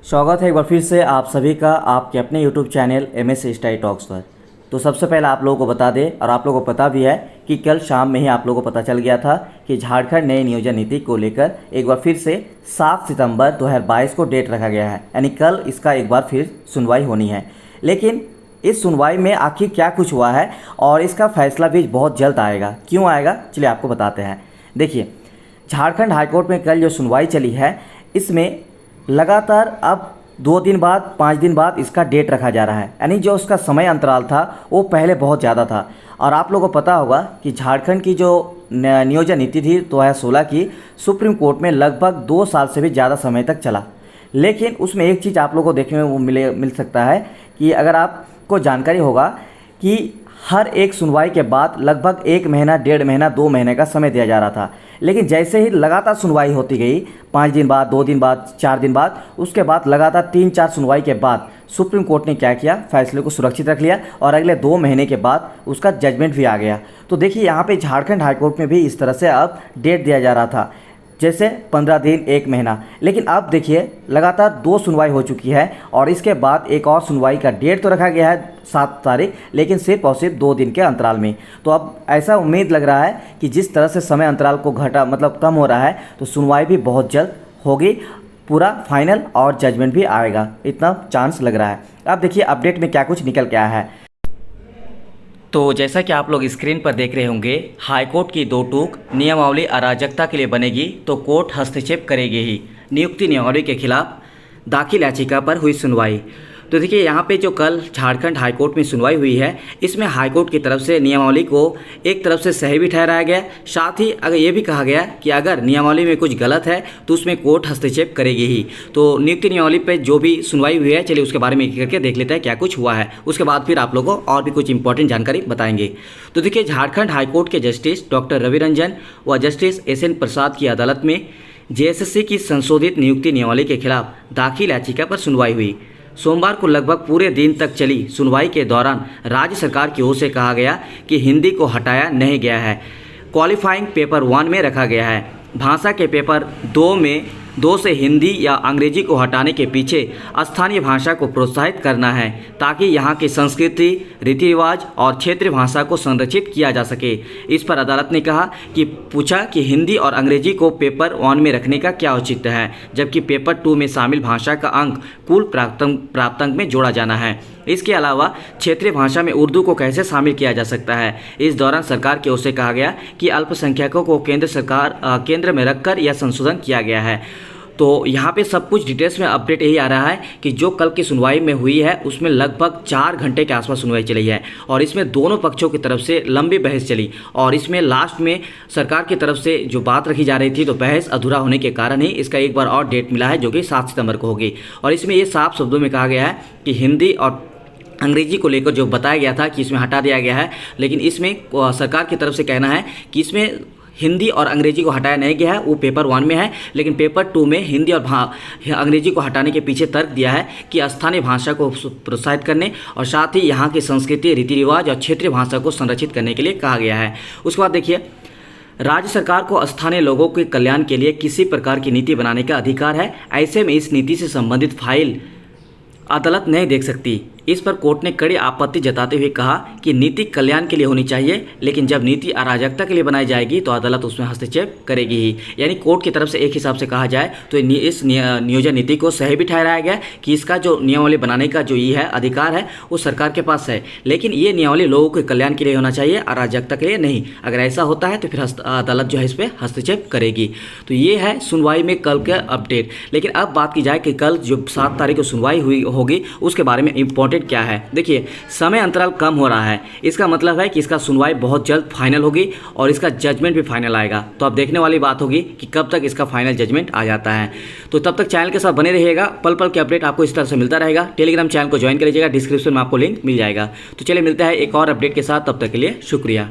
स्वागत है एक बार फिर से आप सभी का आपके अपने YouTube channel MS study talks पर। तो सबसे पहले आप लोगों को बता दें, और आप लोगों को पता भी है कि कल शाम में ही आप लोगों को पता चल गया था कि झारखंड नई नियोजन नीति को लेकर एक बार फिर से 7 सितंबर 2022 को डेट रखा गया है, यानी कल इसका एक बार फिर सुनवाई होनी है। लेकिन इस सुनवाई में आखिर क्या कुछ हुआ है और इसका फैसला भी बहुत जल्द आएगा। क्यों आएगा, चलिए आपको बताते हैं। देखिए, झारखंड हाईकोर्ट में कल जो सुनवाई चली है, इसमें लगातार अब 2 दिन बाद 5 दिन बाद इसका डेट रखा जा रहा है, यानी जो उसका समय अंतराल था वो पहले बहुत ज़्यादा था। और आप लोगों को पता होगा कि झारखंड की जो नियोजन नीति थी 2016 की, सुप्रीम कोर्ट में लगभग 2 साल से भी ज़्यादा समय तक चला। लेकिन उसमें एक चीज़ आप लोगों को देखने में वो मिल सकता है कि अगर आपको जानकारी होगा कि हर एक सुनवाई के बाद लगभग 1 महीना, 1.5 महीना, 2 महीने का समय दिया जा रहा था। लेकिन जैसे ही लगातार सुनवाई होती गई, 5 दिन बाद, 2 दिन बाद, 4 दिन बाद, उसके बाद लगातार 3-4 सुनवाई के बाद सुप्रीम कोर्ट ने क्या किया, फैसले को सुरक्षित रख लिया और अगले 2 महीने के बाद उसका जजमेंट भी आ गया। तो देखिए, यहाँ पे झारखंड हाईकोर्ट में भी इस तरह से अब डेट दिया जा रहा था, जैसे 15 दिन, 1 महीना। लेकिन अब देखिए, लगातार 2 सुनवाई हो चुकी है और इसके बाद एक और सुनवाई का डेट तो रखा गया है 7 तारीख, लेकिन सिर्फ और सिर्फ 2 दिन के अंतराल में। तो अब ऐसा उम्मीद लग रहा है कि जिस तरह से समय अंतराल को कम हो रहा है, तो सुनवाई भी बहुत जल्द होगी, पूरा फाइनल और जजमेंट भी आएगा, इतना चांस लग रहा है। अब देखिए अपडेट में क्या कुछ निकल के आया है। तो जैसा कि आप लोग स्क्रीन पर देख रहे होंगे, हाईकोर्ट की 2 टूक नियमावली अराजकता के लिए बनेगी तो कोर्ट हस्तक्षेप करेगी ही। नियुक्ति नियमावली के खिलाफ दाखिल याचिका पर हुई सुनवाई। तो देखिए, यहाँ पे जो कल झारखंड हाईकोर्ट में सुनवाई हुई है, इसमें हाईकोर्ट की तरफ से नियमावली को एक तरफ से सही भी ठहराया गया, साथ ही अगर ये भी कहा गया कि अगर नियमावली में कुछ गलत है तो उसमें कोर्ट हस्तक्षेप करेगी ही। तो नियुक्ति नियमावली पे जो भी सुनवाई हुई है, चलिए उसके बारे में एक करके देख लेते हैं क्या कुछ हुआ है। उसके बाद फिर आप लोगों को और भी कुछ इंपॉर्टेंट जानकारी बताएंगे। तो देखिए, झारखंड हाईकोर्ट के जस्टिस डॉक्टर रवि रंजन व जस्टिस SN प्रसाद की अदालत में JSSC की संशोधित नियुक्ति नियमावली के खिलाफ दाखिल याचिका पर सुनवाई हुई। सोमवार को लगभग पूरे दिन तक चली सुनवाई के दौरान राज्य सरकार की ओर से कहा गया कि हिंदी को हटाया नहीं गया है, क्वालिफाइंग पेपर 1 में रखा गया है। भाषा के पेपर 2 से हिंदी या अंग्रेजी को हटाने के पीछे स्थानीय भाषा को प्रोत्साहित करना है, ताकि यहाँ की संस्कृति, रीति रिवाज और क्षेत्रीय भाषा को संरक्षित किया जा सके। इस पर अदालत ने पूछा कि हिंदी और अंग्रेजी को पेपर 1 में रखने का क्या औचित्य है, जबकि पेपर 2 में शामिल भाषा का अंक कुल प्राप्तांक में जोड़ा जाना है। इसके अलावा क्षेत्रीय भाषा में उर्दू को कैसे शामिल किया जा सकता है। इस दौरान सरकार की ओर से कहा गया कि अल्पसंख्यकों को केंद्र में रखकर यह संशोधन किया गया है। तो यहाँ पे सब कुछ डिटेल्स में अपडेट यही आ रहा है कि जो कल की सुनवाई में हुई है, उसमें लगभग 4 घंटे के आसपास सुनवाई चली है और इसमें दोनों पक्षों की तरफ से लंबी बहस चली और इसमें लास्ट में सरकार की तरफ से जो बात रखी जा रही थी, तो बहस अधूरा होने के कारण ही इसका एक बार और डेट मिला है, जो कि 7 सितंबर को होगी। और इसमें ये साफ शब्दों में कहा गया है कि हिंदी और अंग्रेजी को लेकर जो बताया गया था कि इसमें हटा दिया गया है, लेकिन इसमें सरकार की तरफ से कहना है कि इसमें हिंदी और अंग्रेजी को हटाया नहीं गया है, वो पेपर 1 में है, लेकिन पेपर 2 में हिंदी और अंग्रेजी को हटाने के पीछे तर्क दिया है कि स्थानीय भाषा को प्रोत्साहित करने और साथ ही यहाँ की संस्कृति, रीति रिवाज और क्षेत्रीय भाषा को संरक्षित करने के लिए कहा गया है। उसके बाद देखिए, राज्य सरकार को स्थानीय लोगों के कल्याण के लिए किसी प्रकार की नीति बनाने का अधिकार है। ऐसे में इस नीति से संबंधित फाइल अदालत नहीं देख सकती। इस पर कोर्ट ने कड़ी आपत्ति जताते हुए कहा कि नीति कल्याण के लिए होनी चाहिए, लेकिन जब नीति अराजकता के लिए बनाई जाएगी तो अदालत उसमें हस्तक्षेप करेगी ही। यानी कोर्ट की तरफ से एक हिसाब से कहा जाए तो इस नियोजन नीति को सही भी ठहराया गया कि इसका जो नियमावली बनाने का जो ये है अधिकार है, वो सरकार के पास है, लेकिन ये नियमावली लोगों के कल्याण के लिए होना चाहिए, अराजकता के लिए नहीं। अगर ऐसा होता है तो फिर अदालत जो है इस पर हस्तक्षेप करेगी। तो ये है सुनवाई में कल का अपडेट। लेकिन अब बात की जाए कि कल जो 7 तारीख को सुनवाई होगी, उसके बारे में इंपॉर्टेंट क्या है। देखिए, समय अंतराल कम हो रहा है, इसका मतलब है कि इसका सुनवाई बहुत जल्द फाइनल होगी और इसका जजमेंट भी फाइनल आएगा। तो अब देखने वाली बात होगी कि कब तक इसका फाइनल जजमेंट आ जाता है। तो तब तक चैनल के साथ बने रहिएगा, पल पल के अपडेट आपको इस तरह से मिलता रहेगा। टेलीग्राम चैनल को ज्वाइन कर लीजिएगा, डिस्क्रिप्शन में आपको लिंक मिल जाएगा। तो चलिए मिलते हैं एक और अपडेट के साथ, तब तक के लिए शुक्रिया।